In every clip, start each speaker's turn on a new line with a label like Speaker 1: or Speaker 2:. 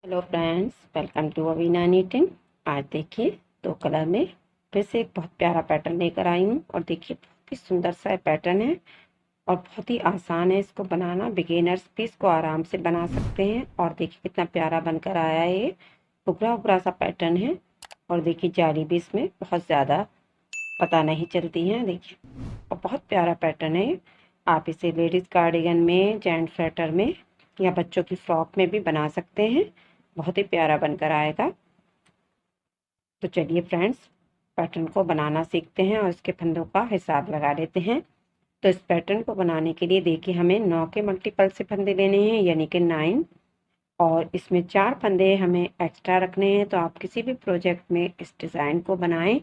Speaker 1: Hello friends, welcome to Avina knitting. आज देखिए दो कलर में फिर से एक बहुत प्यारा पैटर्न लेकर आई हूँ। और देखिए बहुत ही सुंदर सा पैटर्न है और बहुत ही आसान है इसको बनाना। बिगिनर्स भी इसको आराम से बना सकते हैं। और देखिए कितना प्यारा बनकर आया है। ये उभरा उभरा सा पैटर्न है और देखिए जाली भी इसमें बहुत ज़्यादा पता नहीं चलती है। देखिए और बहुत प्यारा पैटर्न है। आप इसे लेडीज कार्डिगन में, जेंट्स स्वेटर में या बच्चों की फ्रॉक में भी बना सकते हैं। बहुत ही प्यारा बनकर आएगा। तो चलिए फ्रेंड्स, पैटर्न को बनाना सीखते हैं और इसके फंदों का हिसाब लगा लेते हैं। तो इस पैटर्न को बनाने के लिए देखिए हमें 9 के मल्टीपल से फंदे लेने हैं, यानी कि 9। और इसमें 4 फंदे हमें एक्स्ट्रा रखने हैं। तो आप किसी भी प्रोजेक्ट में इस डिज़ाइन को बनाएं,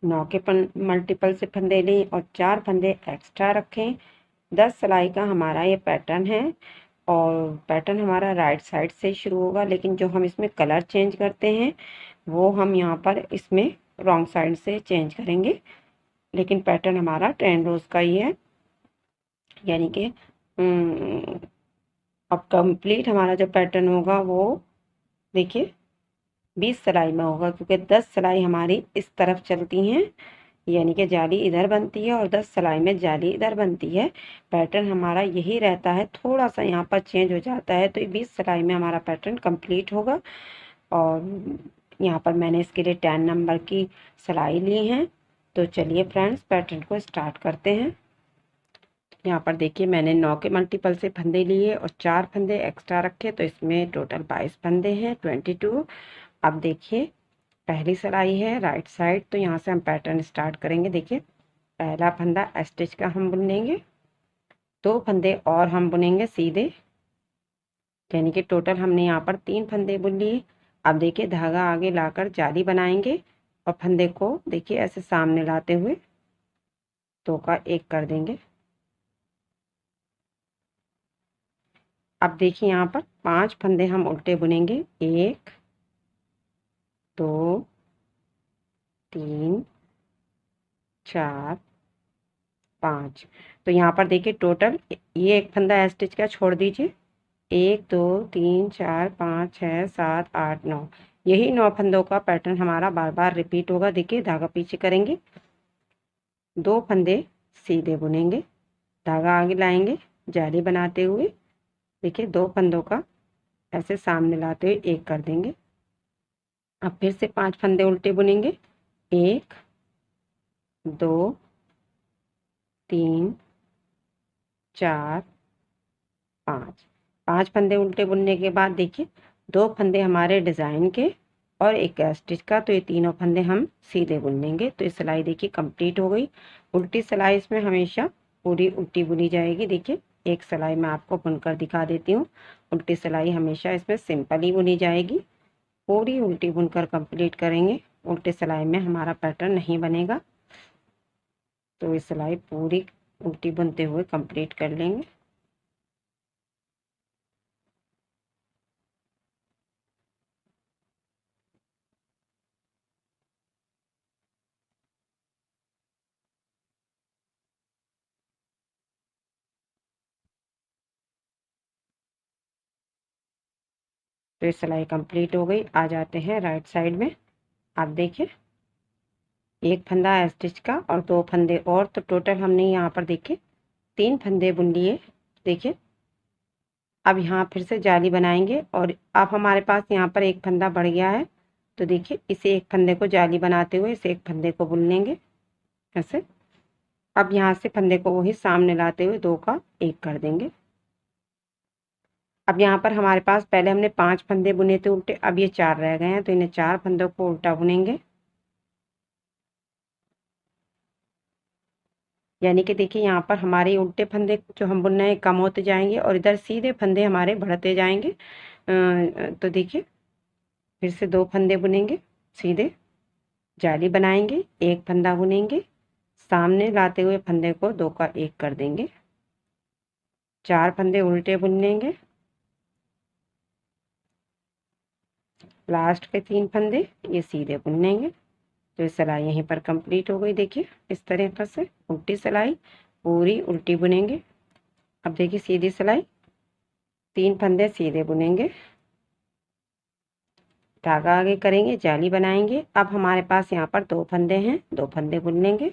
Speaker 1: 9 के मल्टीपल से फंदे लें और 4 फंदे एक्स्ट्रा रखें। 10 सिलाई का हमारा ये पैटर्न है और पैटर्न हमारा राइट साइड से शुरू होगा, लेकिन जो हम इसमें कलर चेंज करते हैं वो हम यहाँ पर इसमें रॉन्ग साइड से चेंज करेंगे। लेकिन पैटर्न हमारा 10 रोज का ही है, यानी कि अब कंप्लीट हमारा जो पैटर्न होगा वो देखिए 20 सिलाई में होगा, क्योंकि 10 सिलाई हमारी इस तरफ चलती हैं, यानी कि जाली इधर बनती है और 10 सिलाई में जाली इधर बनती है। पैटर्न हमारा यही रहता है, थोड़ा सा यहाँ पर चेंज हो जाता है। तो 20 सिलाई में हमारा पैटर्न कंप्लीट होगा। और यहाँ पर मैंने इसके लिए 10 नंबर की सिलाई ली है। तो चलिए फ्रेंड्स, पैटर्न को स्टार्ट करते हैं। यहाँ पर देखिए मैंने 9 के मल्टीपल से फंदे लिए और 4 फंदे एक्स्ट्रा रखे, तो इसमें टोटल 22 फंदे हैं, 22। अब देखिए पहली सिलाई है राइट साइड, तो यहाँ से हम पैटर्न स्टार्ट करेंगे। देखिए पहला फंदा स्टिच का हम बुन लेंगे, 2 फंदे और हम बुनेंगे सीधे, यानी कि टोटल हमने यहाँ पर 3 फंदे बुन लिए। अब देखिए धागा आगे लाकर जाली बनाएंगे और फंदे को देखिए ऐसे सामने लाते हुए 2 का 1 कर देंगे। अब देखिए यहाँ पर 5 फंदे हम उल्टे बुनेंगे, 1 2 3 4 5। तो यहाँ पर देखिए टोटल ये एक फंदा स्टिच का छोड़ दीजिए, 1 2 3 4 5 6 7 8 9, यही 9 फंदों का पैटर्न हमारा बार बार रिपीट होगा। देखिए धागा पीछे करेंगे, 2 फंदे सीधे बुनेंगे, धागा आगे लाएंगे जाली बनाते हुए, देखिए 2 फंदों का ऐसे सामने लाते हुए 1 कर देंगे। अब फिर से 5 फंदे उल्टे बुनेंगे, 1 2 3 4 5। 5 फंदे उल्टे बुनने के बाद देखिए 2 फंदे हमारे डिजाइन के और एक स्टिच का, तो ये तीनों फंदे हम सीधे बुन लेंगे। तो ये सिलाई देखिए कंप्लीट हो गई। उल्टी सिलाई इसमें हमेशा पूरी उल्टी बुनी जाएगी। देखिए एक सिलाई मैं आपको बुनकर दिखा देती हूँ। उल्टी सिलाई हमेशा इसमें सिंपल ही बुनी जाएगी, पूरी उल्टी बुनकर कंप्लीट करेंगे। उल्टी सिलाई में हमारा पैटर्न नहीं बनेगा, तो ये सिलाई पूरी उल्टी बुनते हुए कंप्लीट कर लेंगे। तो ये सिलाई कंप्लीट हो गई। आ जाते हैं राइट साइड में। आप देखिए एक फंदा स्टिच का और 2 फंदे और, तो टोटल हमने यहाँ पर देखिए 3 फंदे बुन लिए। देखिए अब यहाँ फिर से जाली बनाएंगे और अब हमारे पास यहाँ पर एक फंदा बढ़ गया है, तो देखिए इसे एक फंदे को जाली बनाते हुए इसे एक फंदे को बुन लेंगे ऐसे। अब यहाँ से फंदे को वही सामने लाते हुए 2 का 1 कर देंगे। अब यहाँ पर हमारे पास पहले हमने 5 फंदे बुने थे उल्टे, अब ये 4 रह गए हैं, तो इन्हें 4 फंदों को उल्टा बुनेंगे। यानी कि देखिए यहाँ पर हमारे उल्टे फंदे जो हम बुन रहे हैं कम होते जाएंगे और इधर सीधे फंदे हमारे बढ़ते जाएंगे। तो देखिए फिर से 2 फंदे बुनेंगे सीधे, जाली बनाएंगे, एक फंदा बुनेंगे, सामने लाते हुए फंदे को 2 का 1 कर देंगे, 4 फंदे उल्टे बुन लेंगे, लास्ट के 3 फंदे ये सीधे बुन लेंगे। तो सिलाई यहीं पर कंप्लीट हो गई। देखिए इस तरीके से उल्टी सिलाई पूरी उल्टी बुनेंगे। अब देखिए सीधी सिलाई, 3 फंदे सीधे बुनेंगे, धागा आगे करेंगे, जाली बनाएंगे। अब हमारे पास यहाँ पर 2 फंदे हैं, 2 फंदे बुन लेंगे।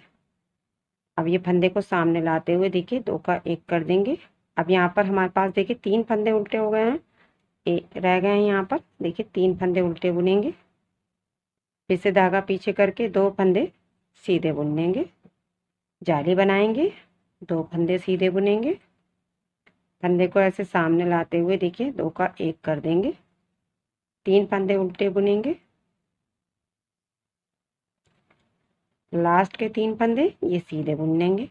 Speaker 1: अब ये फंदे को सामने लाते हुए देखिए 2 का 1 कर देंगे। अब यहाँ पर हमारे पास देखिए 3 फंदे उल्टे हो गए हैं, रह गए हैं यहाँ पर देखिए 3 फंदे उल्टे बुनेंगे। फिर से धागा पीछे करके 2 फंदे सीधे बुन लेंगे, जाली बनाएंगे, 2 फंदे सीधे बुनेंगे। फंदे को ऐसे सामने लाते हुए देखिए 2 का 1 कर देंगे, 3 फंदे उल्टे बुनेंगे। लास्ट के 3 फंदे ये सीधे बुन लेंगे।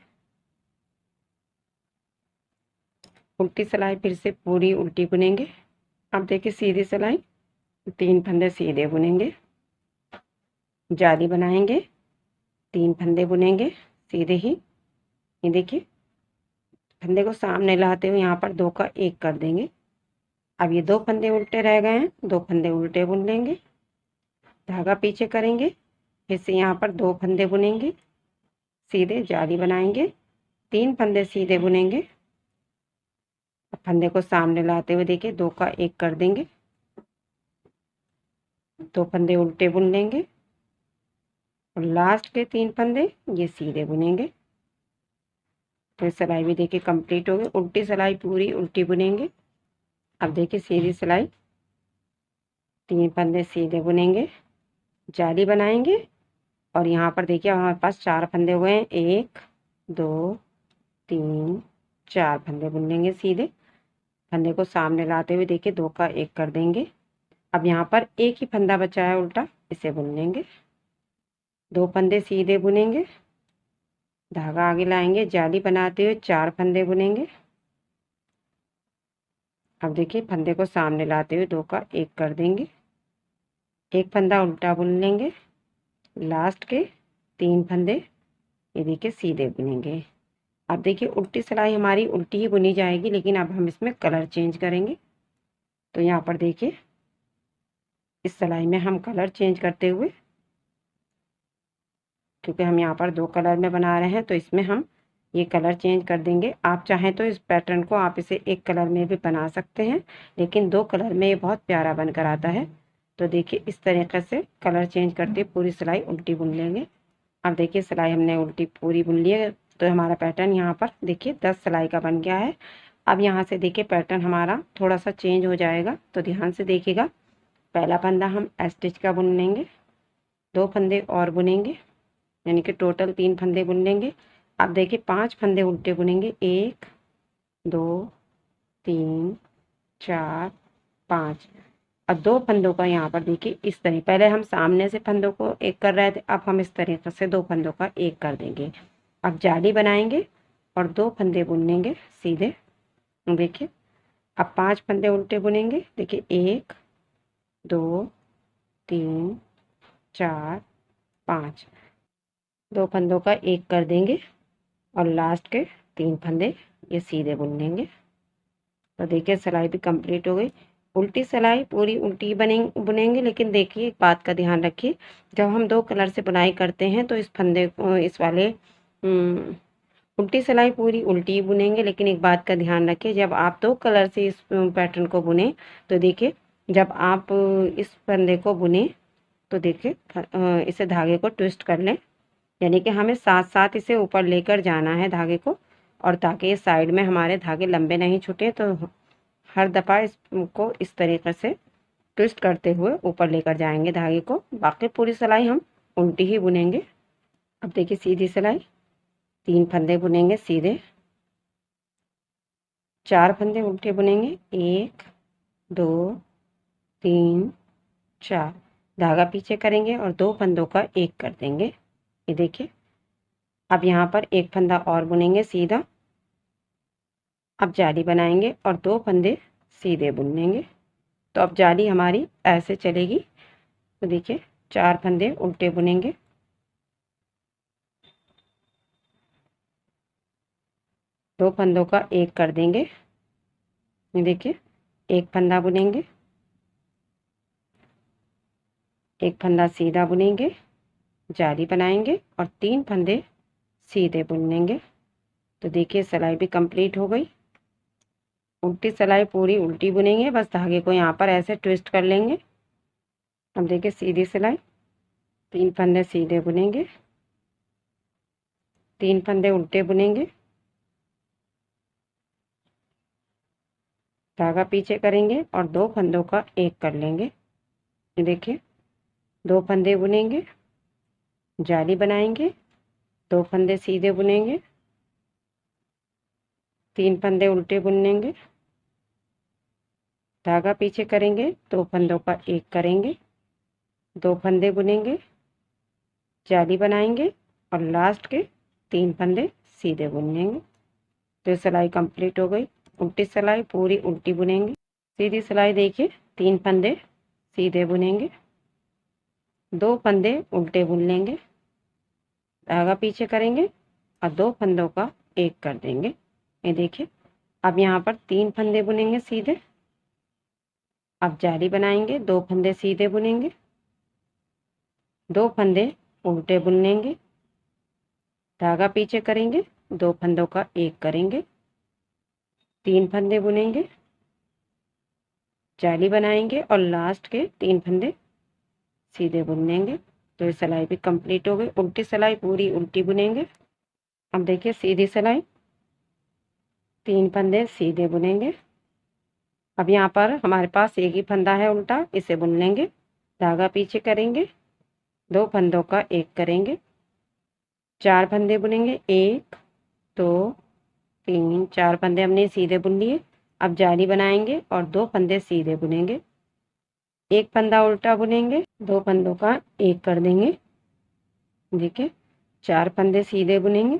Speaker 1: उल्टी सिलाई फिर से पूरी उल्टी बुनेंगे। अब देखिए सीधी सिलाई, 3 फंदे सीधे बुनेंगे, जाली बनाएंगे, 3 फंदे बुनेंगे सीधे ही। ये देखिए फंदे को सामने लाते हुए यहाँ पर 2 का 1 कर देंगे। अब ये 2 फंदे उल्टे रह गए हैं, 2 फंदे उल्टे बुन लेंगे, धागा पीछे करेंगे, फिर से यहाँ पर 2 फंदे बुनेंगे सीधे, जाली बनाएंगे, 3 फंदे सीधे बुनेंगे। अब फंदे को सामने लाते हुए देखिए 2 का 1 कर देंगे, 2 फंदे उल्टे बुन लेंगे और लास्ट के 3 फंदे ये सीधे बुनेंगे। तो सिलाई भी देखिए कंप्लीट हो गई। उल्टी सिलाई पूरी उल्टी बुनेंगे। अब देखिए सीधी सिलाई, 3 फंदे सीधे बुनेंगे, जाली बनाएंगे और यहाँ पर देखिए हमारे पास 4 फंदे हुए हैं, 1 2 3 4 फंदे बुन लेंगे सीधे। फंदे को सामने लाते हुए देखिए 2 का 1 कर देंगे। अब यहाँ पर एक ही फंदा बचा है उल्टा, इसे बुन लेंगे, 2 फंदे सीधे बुनेंगे, धागा आगे लाएंगे, जाली बनाते हुए 4 फंदे बुनेंगे। अब देखिए फंदे को सामने लाते हुए 2 का 1 कर देंगे, एक फंदा उल्टा बुन लेंगे, लास्ट के 3 फंदे ये देखिए सीधे बुनेंगे। अब देखिए उल्टी सिलाई हमारी उल्टी ही बुनी जाएगी, लेकिन अब हम इसमें कलर चेंज करेंगे। तो यहाँ पर देखिए इस सिलाई में हम कलर चेंज करते हुए, क्योंकि हम यहाँ पर 2 कलर में बना रहे हैं तो इसमें हम ये कलर चेंज कर देंगे। आप चाहें तो इस पैटर्न को आप इसे 1 कलर में भी बना सकते हैं, लेकिन 2 कलर में ये बहुत प्यारा बनकर आता है। तो देखिए इस तरीके से कलर चेंज करते पूरी सिलाई उल्टी बुन लेंगे। अब देखिए सिलाई हमने उल्टी पूरी बुन ली है, तो हमारा पैटर्न यहाँ पर देखिए 10 सिलाई का बन गया है। अब यहाँ से देखिए पैटर्न हमारा थोड़ा सा चेंज हो जाएगा, तो ध्यान से देखिएगा। पहला फंदा हम स्टिच का बुन लेंगे, 2 फंदे और बुनेंगे, यानी कि टोटल 3 फंदे बुन लेंगे। अब देखिए 5 फंदे उल्टे बुनेंगे, 1 2 3 4 5। अब 2 फंदों का यहाँ पर देखिए इस तरह, पहले हम सामने से फंदों को 1 कर रहे थे, अब हम इस तरीके से 2 फंदों का 1 कर देंगे। अब जाली बनाएंगे और 2 फंदे बुनेंगे सीधे। देखिए अब 5 फंदे उल्टे बुनेंगे, देखिए 1 2 3 4 5। 2 फंदों का 1 कर देंगे और लास्ट के 3 फंदे ये सीधे बुन लेंगे। तो देखिए सिलाई भी कंप्लीट हो गई। उल्टी सिलाई पूरी उल्टी बुनेंगे, लेकिन देखिए एक बात का ध्यान रखिए, जब हम 2 कलर से बुनाई करते हैं तो इस फंदे को इस वाले उल्टी सिलाई पूरी उल्टी बुनेंगे, लेकिन एक बात का ध्यान रखिए, जब आप 2 कलर से इस पैटर्न को बुने तो देखिए जब आप इस फंदे को बुने तो देखिए इसे धागे को ट्विस्ट कर लें, यानी कि हमें साथ साथ इसे ऊपर लेकर जाना है धागे को, और ताकि इस साइड में हमारे धागे लंबे नहीं छूटे। तो हर दफ़ा इसको इस तरीके से ट्विस्ट करते हुए ऊपर लेकर जाएंगे धागे को। बाकी पूरी सिलाई हम उल्टी ही बुनेंगे। अब देखिए सीधी सिलाई, 3 फंदे बुनेंगे सीधे, 4 फंदे उल्टे बुनेंगे, 1 2 3 4, धागा पीछे करेंगे और 2 फंदों का 1 कर देंगे। ये देखिए अब यहाँ पर 1 फंदा और बुनेंगे सीधा। अब जाली बनाएंगे और 2 फंदे सीधे बुन लेंगे। तो अब जाली हमारी ऐसे चलेगी। तो देखिए 4 फंदे उल्टे बुनेंगे, 2 फंदों का 1 कर देंगे। ये देखिए 1 फंदा बुनेंगे, 1 फंदा सीधा बुनेंगे, जाली बनाएंगे और 3 फंदे सीधे बुन लेंगे। तो देखिए सिलाई भी कंप्लीट हो गई। उल्टी सिलाई पूरी उल्टी बुनेंगे, बस धागे को यहाँ पर ऐसे ट्विस्ट कर लेंगे अब देखिए सीधी सिलाई, 3 फंदे सीधे बुनेंगे, 3 फंदे उल्टे बुनेंगे, धागा पीछे करेंगे और 2 फंदों का एक कर लेंगे। ये देखिए 2 फंदे बुनेंगे, जाली बनाएंगे, 2 फंदे सीधे बुनेंगे, 3 फंदे उल्टे बुनेंगे, धागा पीछे करेंगे, 2 फंदों का एक करेंगे, 2 फंदे बुनेंगे, जाली बनाएंगे और लास्ट के 3 फंदे सीधे बुनेंगे। तो सिलाई कंप्लीट हो गई। उल्टी सिलाई पूरी उल्टी बुनेंगे। सीधी सिलाई देखिए 3 फंदे सीधे बुनेंगे, 2 फंदे उल्टे बुन लेंगे, धागा पीछे करेंगे और 2 फंदों का एक कर देंगे। ये देखिए अब यहाँ पर 3 फंदे बुनेंगे सीधे, अब जाली बनाएंगे, 2 फंदे सीधे बुनेंगे, 2 फंदे उल्टे बुन लेंगे, धागा पीछे करेंगे, 2 फंदों का एक करेंगे, 3 फंदे बुनेंगे, जाली बनाएंगे और लास्ट के 3 फंदे सीधे बुन लेंगे। तो ये सिलाई भी कंप्लीट हो गई। उल्टी सिलाई पूरी उल्टी बुनेंगे। अब देखिए सीधी सिलाई, 3 फंदे सीधे बुनेंगे। अब यहाँ पर हमारे पास एक ही फंदा है उल्टा, इसे बुन लेंगे, धागा पीछे करेंगे, 2 फंदों का एक करेंगे, 4 फंदे बुनेंगे, 1 2 3 4 फंदे हमने सीधे बुन लिए। अब जाली बनाएंगे और 2 फंदे सीधे बुनेंगे, 1 फंदा उल्टा बुनेंगे, 2 फंदों का एक कर देंगे। देखिए 4 फंदे सीधे बुनेंगे,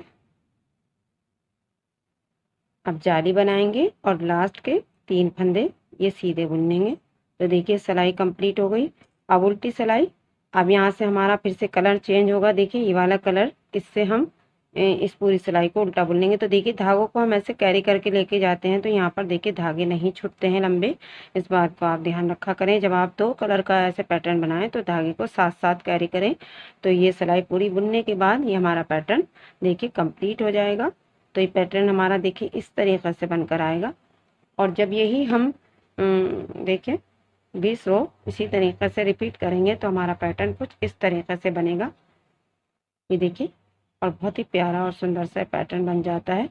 Speaker 1: अब जाली बनाएंगे और लास्ट के 3 फंदे ये सीधे बुनेंगे। तो देखिए सिलाई कंप्लीट हो गई। अब उल्टी सिलाई, अब यहाँ से हमारा फिर से कलर चेंज होगा। देखिए ये वाला कलर, इससे हम इस पूरी सिलाई को उल्टा बुन लेंगे। तो देखिए धागों को हम ऐसे कैरी करके लेके जाते हैं तो यहाँ पर देखिए धागे नहीं छूटते हैं लंबे। इस बात को आप ध्यान रखा करें। जब आप 2 कलर का ऐसे पैटर्न बनाएं तो धागे को साथ साथ कैरी करें। तो ये सिलाई पूरी बुनने के बाद ये हमारा पैटर्न देखिए कंप्लीट हो जाएगा। तो ये पैटर्न हमारा देखिए इस तरीके से बनकर आएगा। और जब यही हम देखिए 20 रो इसी तरीके से रिपीट करेंगे तो हमारा पैटर्न कुछ इस तरीके से बनेगा। ये देखिए और बहुत ही प्यारा और सुंदर सा पैटर्न बन जाता है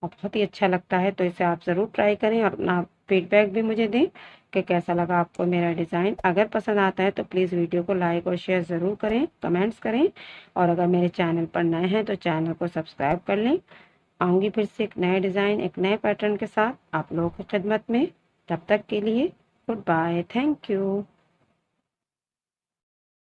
Speaker 1: और बहुत ही अच्छा लगता है। तो इसे आप ज़रूर ट्राई करें और अपना फीडबैक भी मुझे दें कि कैसा लगा आपको मेरा डिज़ाइन। अगर पसंद आता है तो प्लीज़ वीडियो को लाइक और शेयर ज़रूर करें, कमेंट्स करें। और अगर मेरे चैनल पर नए हैं तो चैनल को सब्सक्राइब कर लें। आऊँगी फिर से एक नए डिज़ाइन, एक नए पैटर्न के साथ आप लोगों की खिदमत में। तब तक के लिए गुड बाय, थैंक यू।